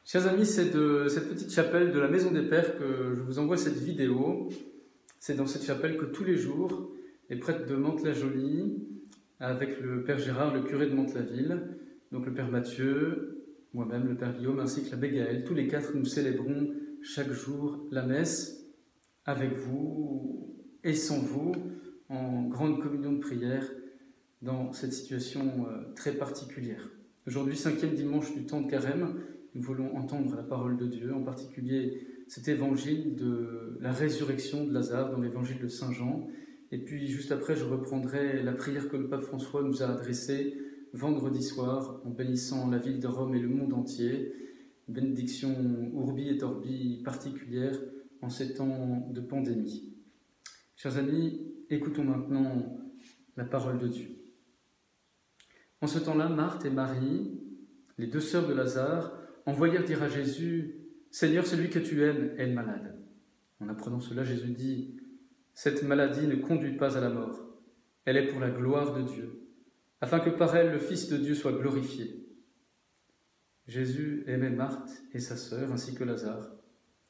Chers amis, c'est de cette petite chapelle de la Maison des Pères que je vous envoie cette vidéo. C'est dans cette chapelle que tous les jours, les prêtres de Mantes-la-Jolie, avec le Père Gérard, le curé de Mantes-la-Ville, donc le Père Mathieu, moi-même, le Père Guillaume, ainsi que l'abbé Gaël, tous les quatre, nous célébrons chaque jour la messe avec vous et sans vous, en grande communion de prière, dans cette situation très particulière. Aujourd'hui, 5e dimanche du temps de Carême, nous voulons entendre la parole de Dieu, en particulier cet évangile de la résurrection de Lazare dans l'évangile de Saint Jean. Et puis juste après, je reprendrai la prière que le pape François nous a adressée vendredi soir en bénissant la ville de Rome et le monde entier. Une bénédiction urbi et orbi particulière en ces temps de pandémie. Chers amis, écoutons maintenant la parole de Dieu. En ce temps-là, Marthe et Marie, les deux sœurs de Lazare, envoyèrent dire à Jésus « Seigneur, celui que tu aimes est malade. » En apprenant cela, Jésus dit « Cette maladie ne conduit pas à la mort. Elle est pour la gloire de Dieu, afin que par elle le Fils de Dieu soit glorifié. » Jésus aimait Marthe et sa sœur, ainsi que Lazare.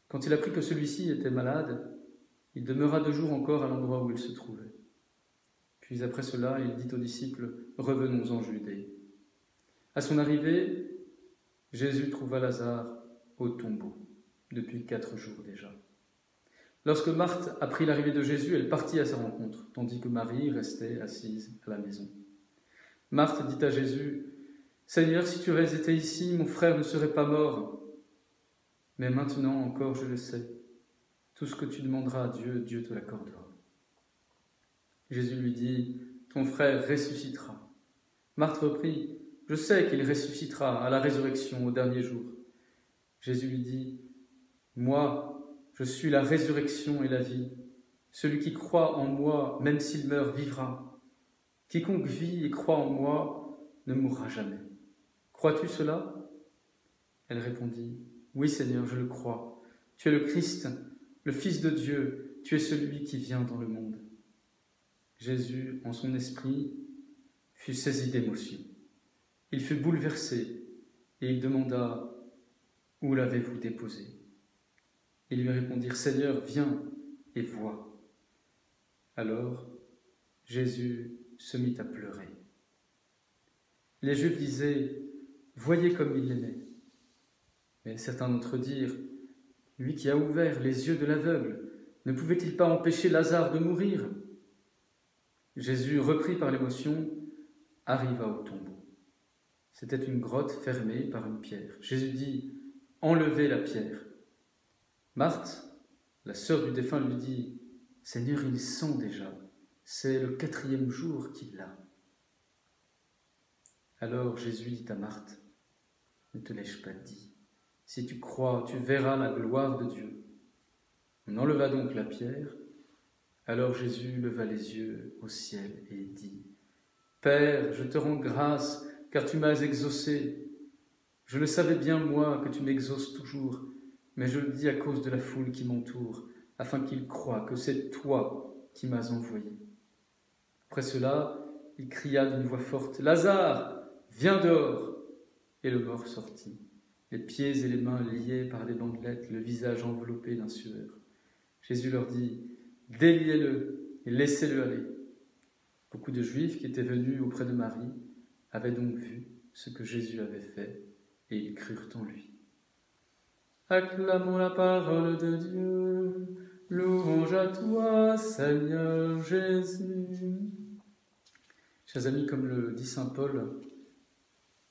Quand il apprit que celui-ci était malade, il demeura 2 jours encore à l'endroit où il se trouvait. Puis après cela, il dit aux disciples « Revenons en Judée. » À son arrivée, Jésus trouva Lazare au tombeau, depuis 4 jours déjà. Lorsque Marthe apprit l'arrivée de Jésus, elle partit à sa rencontre, tandis que Marie restait assise à la maison. Marthe dit à Jésus « Seigneur, si tu avais été ici, mon frère ne serait pas mort. Mais maintenant encore, je le sais, tout ce que tu demanderas à Dieu, Dieu te l'accordera. » Jésus lui dit « Ton frère ressuscitera. » Marthe reprit « Je sais qu'il ressuscitera à la résurrection au dernier jour. » Jésus lui dit « Moi, je suis la résurrection et la vie. Celui qui croit en moi, même s'il meurt, vivra. Quiconque vit et croit en moi ne mourra jamais. Crois-tu cela ?» Elle répondit « Oui, Seigneur, je le crois. Tu es le Christ, le Fils de Dieu, tu es celui qui vient dans le monde. » Jésus, en son esprit, fut saisi d'émotion. Il fut bouleversé et il demanda « Où l'avez-vous déposé ?» Ils lui répondirent « Seigneur, viens et vois. » Alors Jésus se mit à pleurer. Les Juifs disaient « Voyez comme il l'aimait. » Mais certains d'entre eux dirent « Lui qui a ouvert les yeux de l'aveugle, ne pouvait-il pas empêcher Lazare de mourir ?» Jésus, repris par l'émotion, arriva au tombeau. C'était une grotte fermée par une pierre. Jésus dit « Enlevez la pierre. » Marthe, la sœur du défunt, lui dit « Seigneur, il sent déjà. C'est le 4e jour qu'il l'a. » Alors Jésus dit à Marthe « Ne te l'ai-je pas dit? Si tu crois, tu verras la gloire de Dieu. » On enleva donc la pierre. Alors Jésus leva les yeux au ciel et dit « Père, je te rends grâce, car tu m'as exaucé. Je le savais bien, moi, que tu m'exauces toujours, mais je le dis à cause de la foule qui m'entoure, afin qu'ils croient que c'est toi qui m'as envoyé. » Après cela, il cria d'une voix forte « Lazare, viens dehors !» Et le mort sortit, les pieds et les mains liés par des bandelettes, le visage enveloppé d'un sueur. Jésus leur dit « Déliez-le et laissez-le aller. » Beaucoup de Juifs qui étaient venus auprès de Marie avaient donc vu ce que Jésus avait fait et ils crurent en lui. Acclamons la parole de Dieu, louange à toi, Seigneur Jésus. Chers amis, comme le dit saint Paul,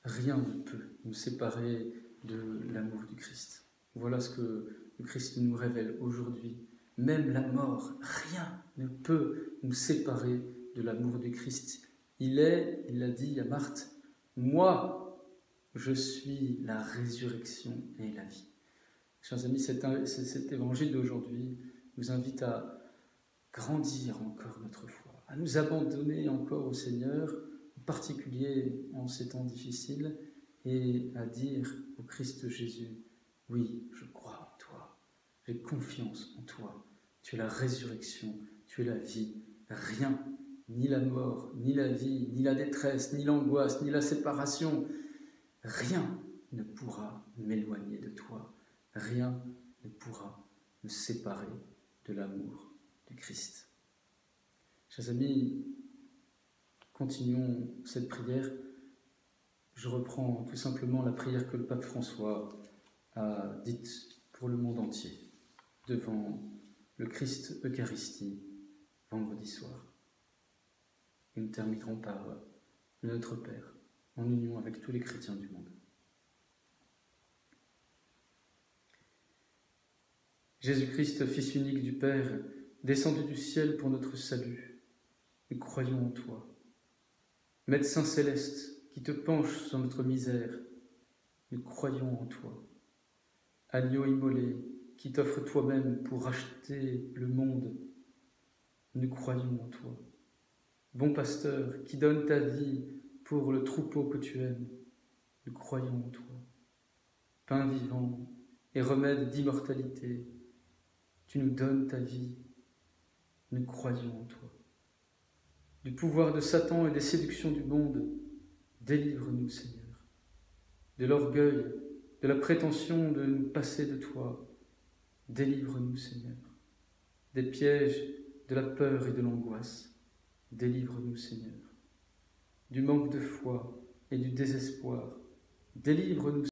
rien ne peut nous séparer de l'amour du Christ. Voilà ce que le Christ nous révèle aujourd'hui. Même la mort, rien ne peut nous séparer de l'amour du Christ. Il a dit à Marthe, « Moi, je suis la résurrection et la vie. » Chers amis, cet évangile d'aujourd'hui nous invite à grandir encore notre foi, à nous abandonner encore au Seigneur, en particulier en ces temps difficiles, et à dire au Christ Jésus, « Oui, je crois en toi, j'ai confiance en toi, tu es la résurrection, tu es la vie, rien, ni la mort, ni la vie, ni la détresse, ni l'angoisse, ni la séparation, rien ne pourra m'éloigner de toi. Rien ne pourra me séparer de l'amour du Christ. Chers amis, continuons cette prière. Je reprends tout simplement la prière que le pape François a dite pour le monde entier, devant le Christ Eucharistie, vendredi soir. Et nous terminerons par le Notre Père, en union avec tous les chrétiens du monde. Jésus-Christ, Fils unique du Père, descendu du ciel pour notre salut, nous croyons en toi. Médecin céleste, qui te penches sur notre misère, nous croyons en toi. Agneau immolé, qui t'offre toi-même pour racheter le monde, nous croyons en toi. Bon pasteur, qui donne ta vie pour le troupeau que tu aimes, nous croyons en toi. Pain vivant et remède d'immortalité, tu nous donnes ta vie, nous croyons en toi. Du pouvoir de Satan et des séductions du monde, délivre-nous, Seigneur. De l'orgueil, de la prétention de nous passer de toi, délivre-nous, Seigneur. Des pièges, de la peur et de l'angoisse, délivre-nous, Seigneur. Du manque de foi et du désespoir, délivre-nous,